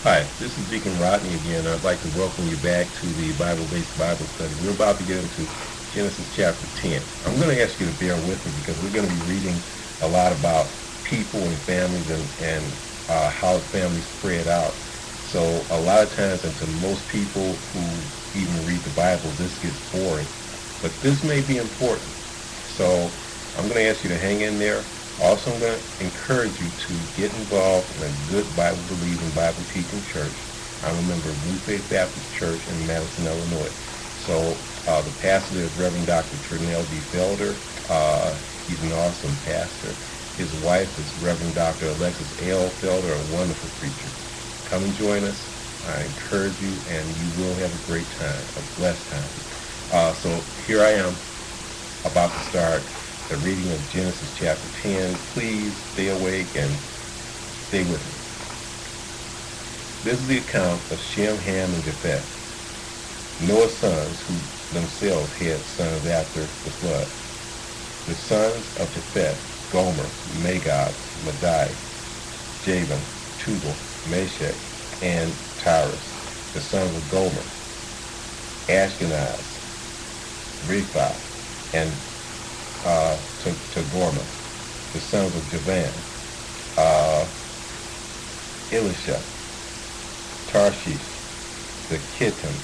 Hi, this is Deacon Rodney again. I'd like to welcome you back to the Bible-based Bible study. We're about to get into Genesis chapter 10. I'm going to ask you to bear with me because we're going to be reading a lot about people and families and how families spread out. So a lot of times, and to most people who even read the Bible, this gets boring. But this may be important. So I'm going to ask you to hang in there. Also, I'm going to encourage you to get involved in a good Bible-believing, Bible-teaching church. I'm a member of New Faith Baptist Church in Madison, Illinois. So the pastor is Reverend Dr. Trinell D. Felder. He's an awesome pastor. His wife is Reverend Dr. Alexis L. Felder, a wonderful preacher. Come and join us. I encourage you, and you will have a great time, a blessed time. So here I am, about to start the reading of Genesis chapter 10. Please stay awake and stay with me. This is the account of Shem, Ham, and Japheth, Noah's sons, who themselves had sons after the flood. The sons of Japheth: Gomer, Magog, Madai, Javan, Tubal, Meshach, and Tyrus. The sons of Gomer: Ashkenaz, Repha, and Togarmah. The sons of Javan: Elisha, Tarshish, the Kittim,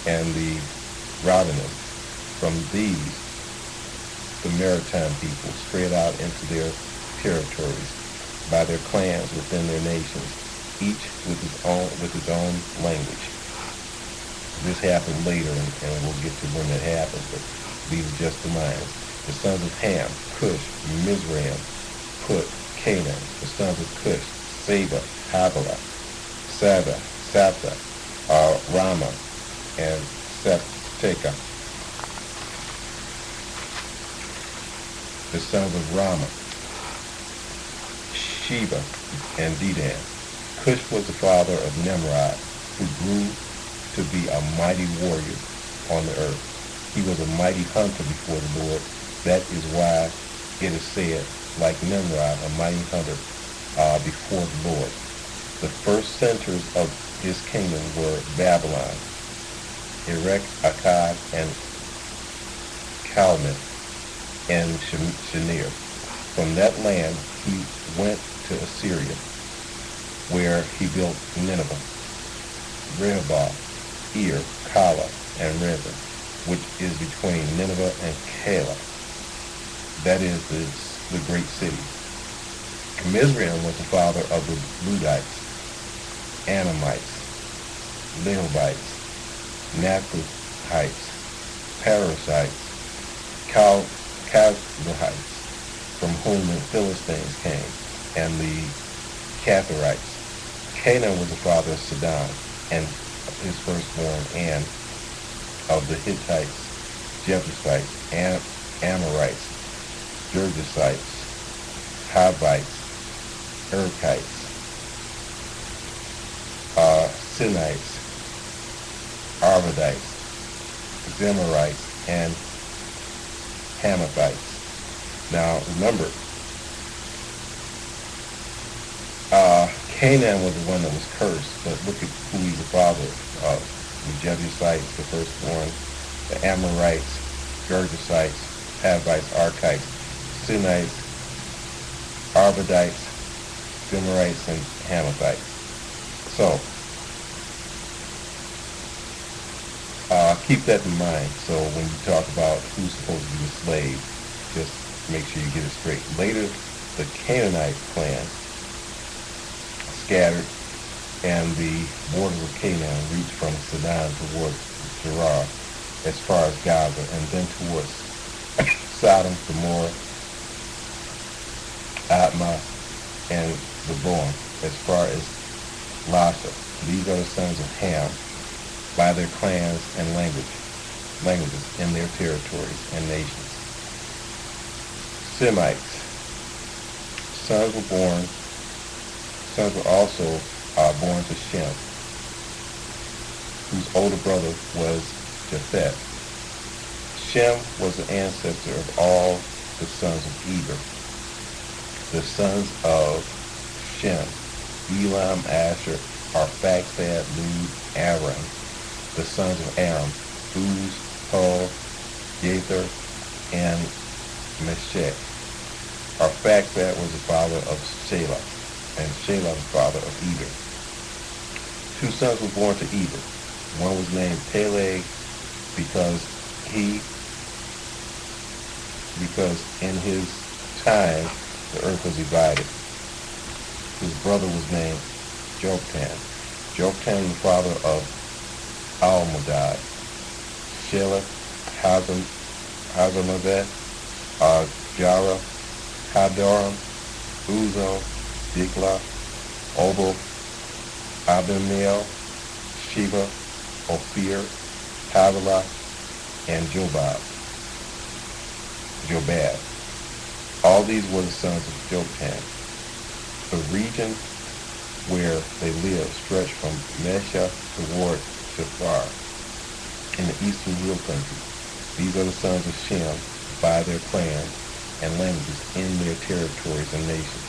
and the Rodanim. From these, the maritime people spread out into their territories by their clans within their nations, each with its own language. This happened later, and we'll get to when that happened, but these are just the lines. The sons of Ham: Cush, Mizraim, Put, Canaan. The sons of Cush: Seba, Havilah, Saba, Sapta, Rama, and Septeka. The sons of Rama: Sheba and Dedan. Cush was the father of Nimrod, who grew to be a mighty warrior on the earth. He was a mighty hunter before the Lord. That is why it is said, like Nimrod, a mighty hunter before the Lord. The first centers of his kingdom were Babylon, Erech, Akkad, and Calneh, and Shinar. From that land he went to Assyria, where he built Nineveh, Rehoboth, Ir, Kala, and Reza, which is between Nineveh and Calah. That is the great city. Mizraim was the father of the Ludites, Anamites, Lehobites, Naphtuhites, Perizzites, Chaldehites, from whom the Philistines came, and the Caphtorites. Canaan was the father of Sidon, and his firstborn, and of the Hittites, Jebusites, Amorites, Girgashites, Hivites, Urkites, Sinites, Arvadites, Zemarites, and Hamathites. Now remember, Canaan was the one that was cursed, but look at who he's the father of. The Jebusites, the firstborn, the Amorites, Girgashites, Havites, Arkites, Sinites, Arvadites, Zemarites, and Hamathites. So, keep that in mind. So when you talk about who's supposed to be a slave, just make sure you get it straight. Later, the Canaanite clan scattered, and the borders of Canaan reached from Sidon toward Gerar, as far as Gaza, and then towards Sodom, Gomorrah, Admah, and Zeboim, as far as Lasha. These are the sons of Ham, by their clans and languages in their territories and nations. Semites. Sons were also born to Shem, whose older brother was Japheth. Shem was the ancestor of all the sons of Eber. The sons of Shem: Elam, Asher, Arphaxad, Lud, Aram. The sons of Aram: Uz, Hul, Jether, and Meshech. Arphaxad was the father of Shelah, and Shelah the father of Eber. Two sons were born to Eber. One was named Peleg because in his time the earth was divided. His brother was named Joktan. Joktan the father of Almodad, Shelah, Hazarmaveth, Jara, Hadoram, Uzal, Dikla, Obal, Abimael, Sheba, Ophir, Havilah, and Jobab. All these were the sons of Joktan. The region where they lived stretched from Mesha toward Shafar in the eastern hill country. These are the sons of Shem by their clans and languages in their territories and nations.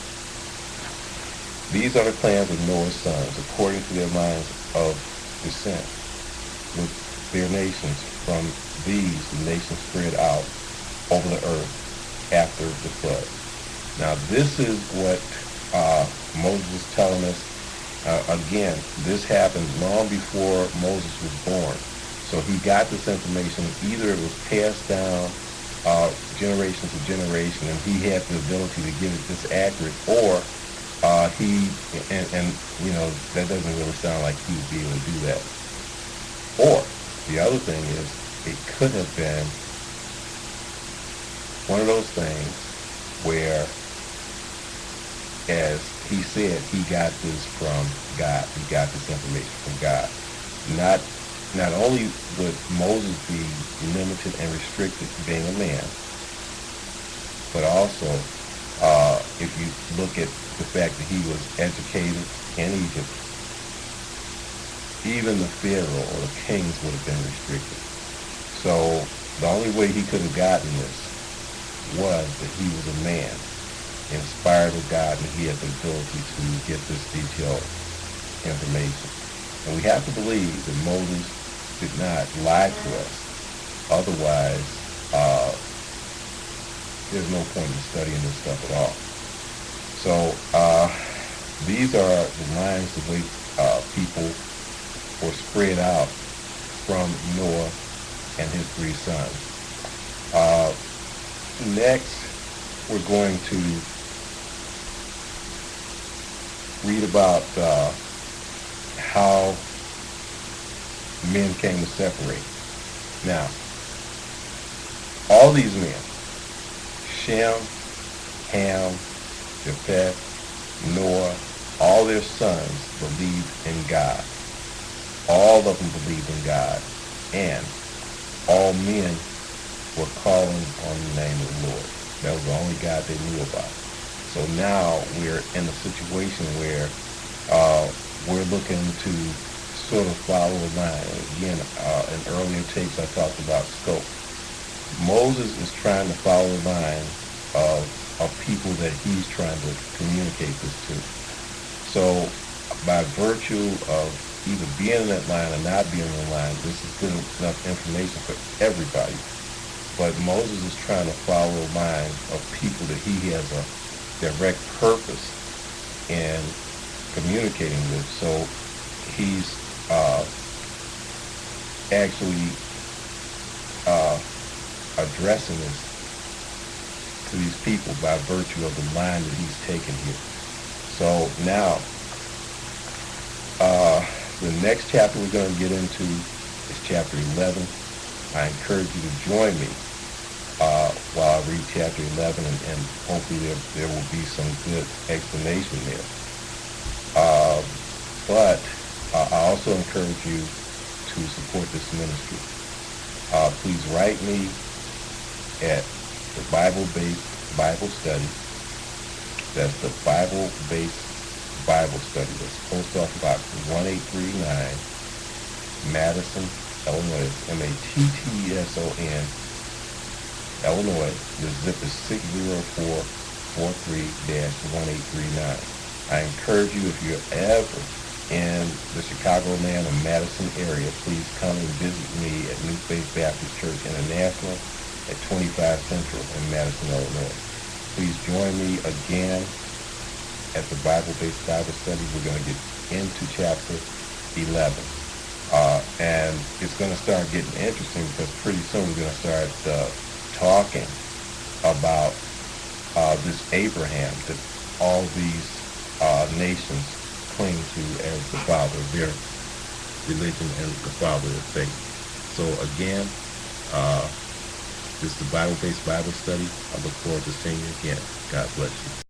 These are the clans of Noah's sons, according to their lines of descent, with their nations. From these, the nations spread out over the earth after the flood. Now, this is what Moses is telling us. Again, this happened long before Moses was born. So he got this information. Either it was passed down generation to generation, and he had the ability to get it this accurate, or that doesn't really sound like he would be able to do that. Or the other thing is, it could have been one of those things where, as he said, he got this from God. He got this information from God. Not only would Moses be limited and restricted being a man, but also if you look at the fact that he was educated in Egypt, even the Pharaoh or the kings would have been restricted. So the only way he could have gotten this was that he was a man, inspired of God, and he had the ability to get this detailed information. And we have to believe that Moses did not lie to us. Otherwise, there's no point in studying this stuff at all. So these are the lines the way people were spread out from Noah and his three sons. Next, we're going to read about how men came to separate. Now, all these men, Shem, Ham, Japheth, Noah, all their sons believed in God. All of them believed in God, and all men were calling on the name of the Lord. That was the only God they knew about. So now we're in a situation where we're looking to sort of follow a line. Again, in earlier tapes I talked about scope. Moses is trying to follow the line of people that he's trying to communicate this to. So by virtue of either being in that line or not being in the line, this is good enough information for everybody. But Moses is trying to follow a line of people that he has a direct purpose in communicating with. So he's actually addressing this to these people by virtue of the line that he's taken here. So now, the next chapter we're going to get into is chapter 11. I encourage you to join me while I read chapter 11, and hopefully there will be some good explanation there. But I also encourage you to support this ministry. Please write me at the Bible-Based Bible Study. That's the Bible-Based Bible Study. That's Post Office Box 1839, Madison, Illinois. Matteson, Illinois. The zip is 60443-1839. I encourage you, if you're ever in the Chicagoland or Madison area, please come and visit me at New Faith Baptist Church International at 25 Central in Madison, Illinois. Please join me again at the Bible-based Bible study. We're going to get into chapter 11. And it's going to start getting interesting because pretty soon we're going to start talking about this Abraham that all these nations cling to as the father of their religion and the father of faith. So again, this is the Bible-based Bible study. I look forward to seeing you again. God bless you.